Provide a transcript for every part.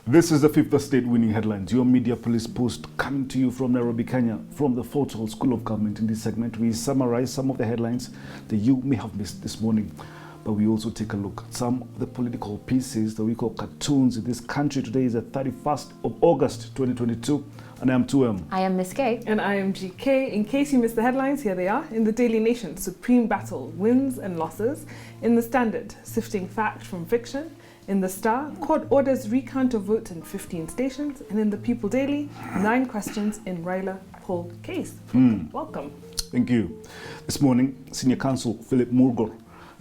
This is the Fifth Estate Winning Headlines, your media police post coming to you from Nairobi, Kenya, from the Fortal School of Government. In this segment, we summarize some of the headlines that you may have missed this morning, but we also take a look at some of the political pieces that we call cartoons in this country. Today is the 31st of August, 2022, and I am 2M. I am Miss K. And I am GK. In case you missed the headlines, here they are. In the Daily Nation, supreme battle, wins and losses. In the Standard, sifting fact from fiction. In the Star, court orders recount of vote in 15 stations. And in the People Daily, 9 questions in Raila poll case. Welcome. Thank you. This morning, Senior Counsel Philip Murgor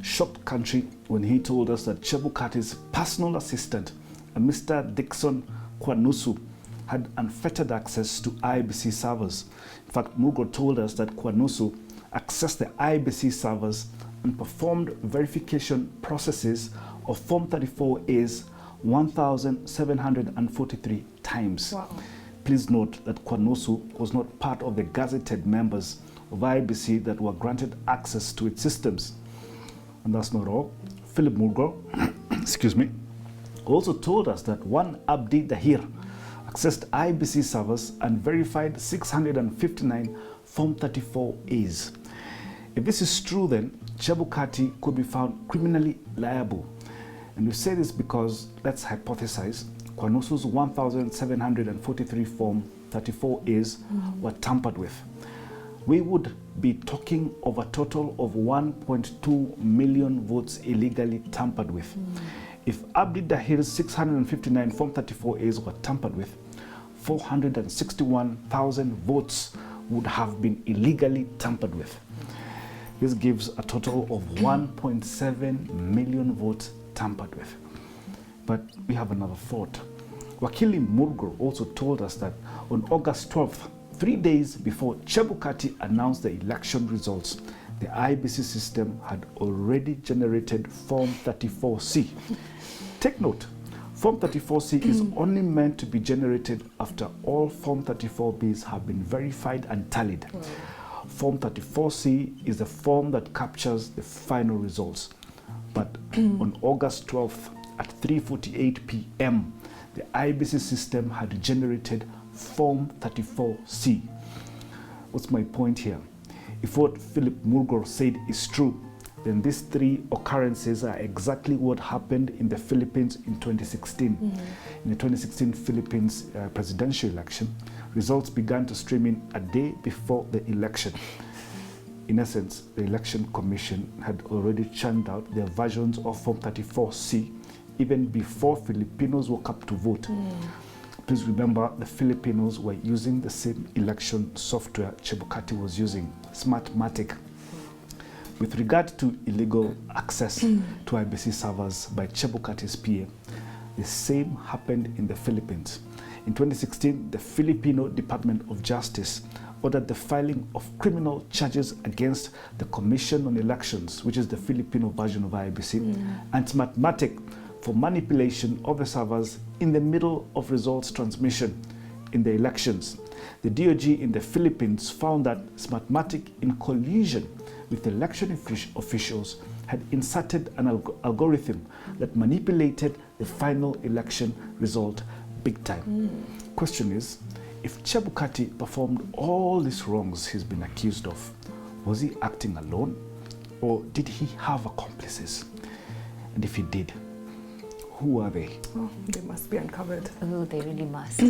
shocked country when he told us that Chebukati's personal assistant, Mr. Dixon Kwanusu, had unfettered access to IBC servers. In fact, Murgor told us that Kwanusu accessed the IBC servers and performed verification processes of Form 34As 1,743 times. Wow. Please note that Kwanusu was not part of the gazetted members of IBC that were granted access to its systems. And that's not all. Philip Murgor, excuse me, also told us that one Abdi Dahir accessed IBC servers and verified 659 Form 34As. If this is true, then Chebukati could be found criminally liable. And we say this because, let's hypothesize, Kwanusu's 1,743 Form 34As were tampered with. We would be talking of a total of 1.2 million votes illegally tampered with. If Abdi Dahir's 659 Form 34As were tampered with, 461,000 votes would have been illegally tampered with. This gives a total of 1.7 million votes tampered with. But we have another thought. Wakili Murgor also told us that on August 12th, 3 days before Chebukati announced the election results, the IBC system had already generated Form 34C. Take note, Form 34C is only meant to be generated after all Form 34Bs have been verified and tallied. Form 34C is the form that captures the final results. But on August 12th at 3:48 p.m., the IBC system had generated Form 34C. What's my point here? If what Philip Murgor said is true, then these 3 occurrences are exactly what happened in the Philippines in 2016. In the 2016 Philippines presidential election, results began to stream in a day before the election. In essence, the Election Commission had already churned out their versions of Form 34C even before Filipinos woke up to vote. Please remember, the Filipinos were using the same election software Chebukati was using, Smartmatic. With regard to illegal access to IBC servers by Chebukati's PA, the same happened in the Philippines. In 2016, the Filipino Department of Justice ordered the filing of criminal charges against the Commission on Elections, which is the Filipino version of IBC, and Smartmatic for manipulation of the servers in the middle of results transmission in the elections. The DOJ in the Philippines found that Smartmatic, in collusion with election officials, had inserted an algorithm that manipulated the final election result big time. Question is, if Chebukati performed all these wrongs he's been accused of, was he acting alone, or did he have accomplices? And if he did, who are they? Oh, they must be uncovered. Oh, they really must.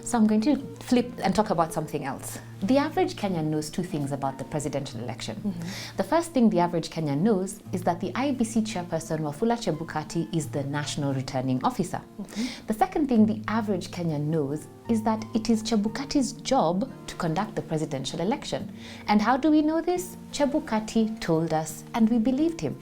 So I'm going to flip and talk about something else. The average Kenyan knows 2 things about the presidential election. The first thing the average Kenyan knows is that the IBC chairperson, Wafula Chebukati, is the national returning officer. The second thing the average Kenyan knows is that it is Chebukati's job to conduct the presidential election. And how do we know this? Chebukati told us, and we believed him.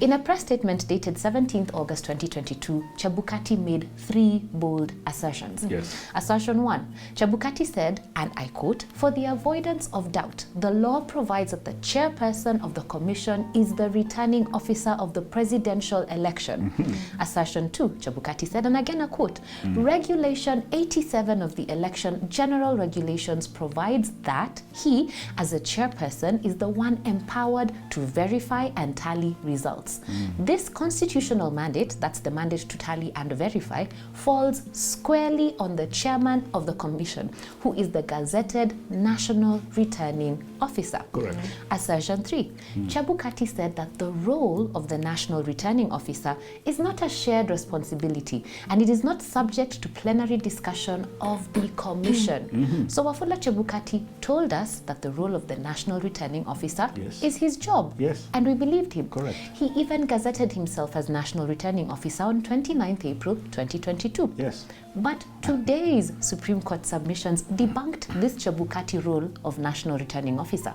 In a press statement dated 17th August 2022, Chebukati made 3 bold assertions. Yes. Assertion 1, Chebukati said, and I quote, "For the avoidance of doubt, the law provides that the chairperson of the commission is the returning officer of the presidential election. Assertion 2, Chebukati said, and again I quote, Regulation 87 of the Election General Regulations provides that he, as a chairperson, is the one empowered to verify and tally results. This constitutional mandate, that's the mandate to tally and verify, falls squarely on the chairman of the commission, who is the gazetted national returning officer. Correct. Assertion 3, Chebukati said that the role of the national returning officer is not a shared responsibility and it is not subject to plenary discussion of the commission. So Wafula Chebukati told us that the role of the national returning officer is his job. Yes. And we believed him. Correct. He even gazetted himself as national returning officer on 29th April 2022. Yes. But today's Supreme Court submissions debunked this Chebukati role of national returning officer.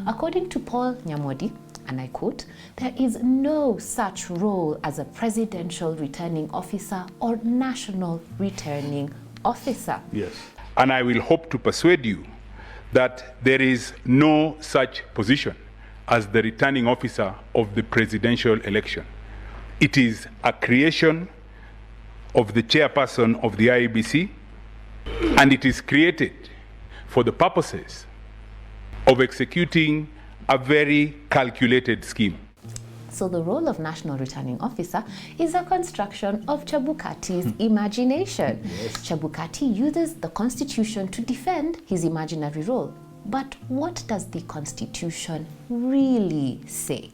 According to Paul Nyamodi, and I quote, there is no such role as a presidential returning officer or national returning officer. Yes. And I will hope to persuade you that there is no such position as the returning officer of the presidential election. It is a creation of the chairperson of the IEBC, and it is created for the purposes of executing a very calculated scheme. So the role of national returning officer is a construction of Chebukati's imagination. Chebukati uses the constitution to defend his imaginary role. But what does the constitution really say?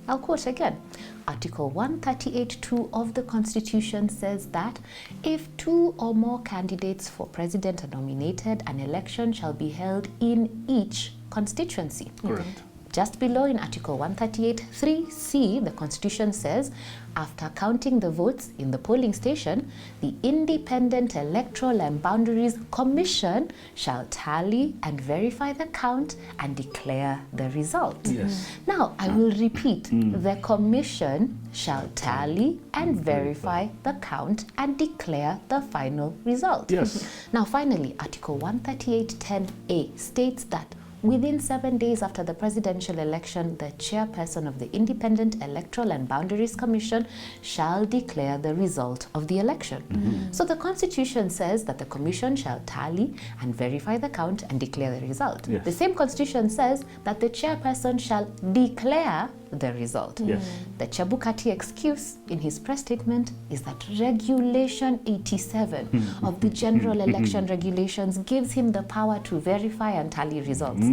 I'll quote again. Article 138(2) of the Constitution says that if 2 or more candidates for president are nominated, an election shall be held in each constituency. Correct. Just below in Article 138(3)(c), the Constitution says, after counting the votes in the polling station, the Independent Electoral and Boundaries Commission shall tally and verify the count and declare the result. Yes. Now, I will repeat. The Commission shall tally and verify the count and declare the final result. Yes. Now, finally, Article 138(10)(a) states that within 7 days after the presidential election, the chairperson of the Independent Electoral and Boundaries Commission shall declare the result of the election. So the Constitution says that the Commission shall tally and verify the count and declare the result. Yes. The same Constitution says that the chairperson shall declare the result. Yes. The Chebukati excuse in his press statement is that Regulation 87 of the General Election Regulations gives him the power to verify and tally results.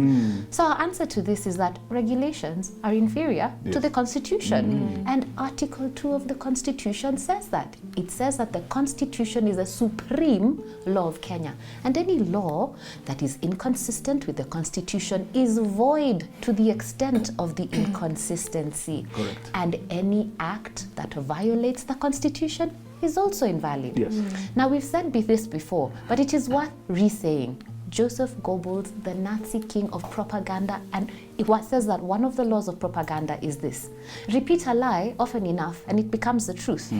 So our answer to this is that regulations are inferior to the Constitution. And Article 2 of the Constitution says that. It says that the Constitution is a supreme law of Kenya. And any law that is inconsistent with the Constitution is void to the extent of the inconsistency. Correct. And any act that violates the Constitution is also invalid. Yes. Now, we've said this before, but it is worth re-saying. Joseph Goebbels, the Nazi king of propaganda, and it says that one of the laws of propaganda is this: repeat a lie often enough and it becomes the truth.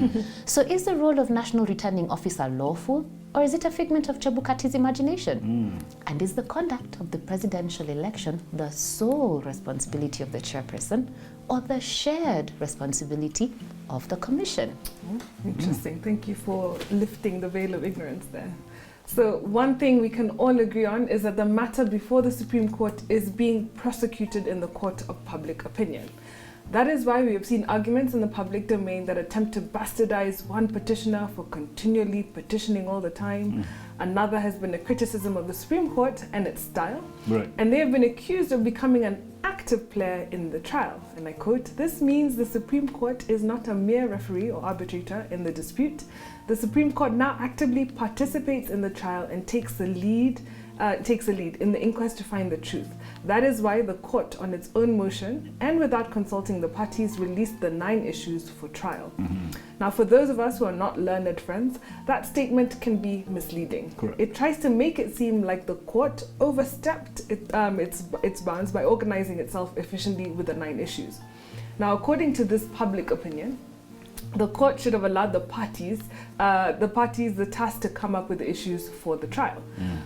So is the role of national returning officer lawful, or is it a figment of Chebukati's imagination? And is the conduct of the presidential election the sole responsibility of the chairperson, or the shared responsibility of the commission? Interesting. Thank you for lifting the veil of ignorance there. So one thing we can all agree on is that the matter before the Supreme Court is being prosecuted in the court of public opinion. That is why we have seen arguments in the public domain that attempt to bastardize one petitioner for continually petitioning all the time. Another has been a criticism of the Supreme Court and its style. Right. And they have been accused of becoming an active player in the trial. And I quote, "This means the Supreme Court is not a mere referee or arbitrator in the dispute. The Supreme Court now actively participates in the trial and takes the lead in the inquest to find the truth. That is why the court, on its own motion and without consulting the parties, released the 9 issues for trial." Now, for those of us who are not learned friends, that statement can be misleading. Correct. It tries to make it seem like the court overstepped its bounds by organizing itself efficiently with the 9 issues. Now, according to this public opinion, The court should have allowed the parties the task to come up with the issues for the trial.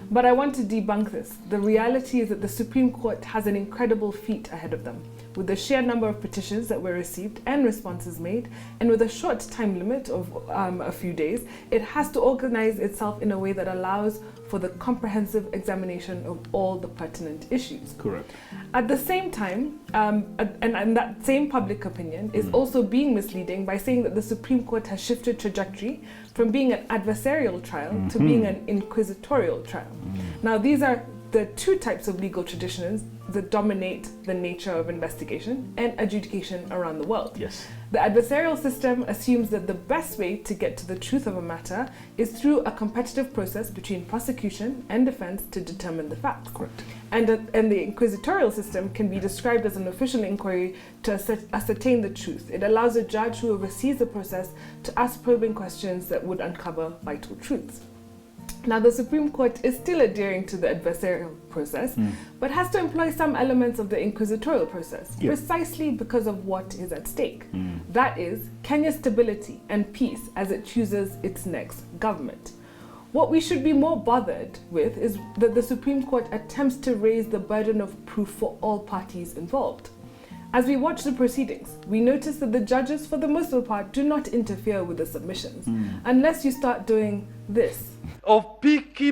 But I want to debunk this. The reality is that the Supreme Court has an incredible feat ahead of them. With the sheer number of petitions that were received and responses made, and with a short time limit of a few days, it has to organize itself in a way that allows for the comprehensive examination of all the pertinent issues. Correct. At the same time, and that same public opinion is also being misleading by saying that the Supreme Court has shifted trajectory from being an adversarial trial to being an inquisitorial trial. Now, these are the two types of legal traditions that dominate the nature of investigation and adjudication around the world. Yes. The adversarial system assumes that the best way to get to the truth of a matter is through a competitive process between prosecution and defense to determine the facts. Correct. And the inquisitorial system can be described as an official inquiry to ascertain the truth. It allows a judge who oversees the process to ask probing questions that would uncover vital truths. Now, the Supreme Court is still adhering to the adversarial process, but has to employ some elements of the inquisitorial process, precisely because of what is at stake. That is, Kenya's stability and peace as it chooses its next government. What we should be more bothered with is that the Supreme Court attempts to raise the burden of proof for all parties involved. As we watch the proceedings, we notice that the judges, for the most part, do not interfere with the submissions, unless you start doing this. Of Piki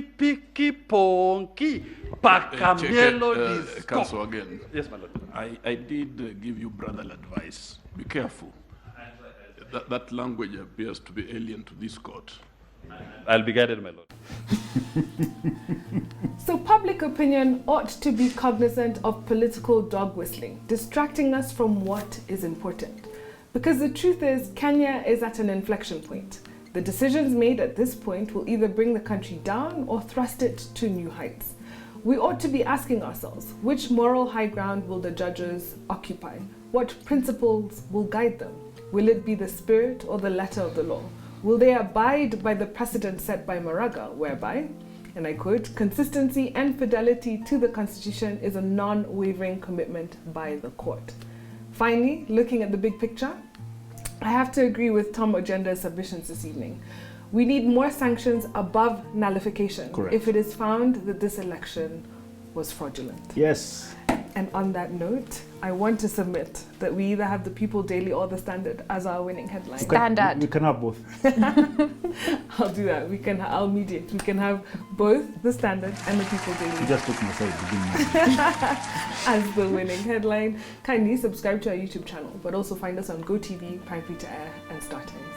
Ponki, Pakamelo Counsel again. Yes, my lord. I did give you brotherly advice. Be careful. That language appears to be alien to this court. I'll be guided, my lord. So public opinion ought to be cognizant of political dog whistling, distracting us from what is important. Because the truth is, Kenya is at an inflection point. The decisions made at this point will either bring the country down or thrust it to new heights. We ought to be asking ourselves, which moral high ground will the judges occupy? What principles will guide them? Will it be the spirit or the letter of the law? Will they abide by the precedent set by Maraga, whereby, and I quote, consistency and fidelity to the Constitution is a non-wavering commitment by the court? Finally, looking at the big picture, I have to agree with Tom Ojenda's submissions this evening. We need more sanctions above nullification. Correct. If it is found that this election was fraudulent. Yes. And on that note, I want to submit that we either have the People Daily or the Standard as our winning headline. Standard. We can have both. I'll do that. I'll mediate. We can have both the Standard and the People You Daily just took my side. as the winning headline. Kindly subscribe to our YouTube channel, but also find us on GoTV, Prime Free to Air, and StarTimes.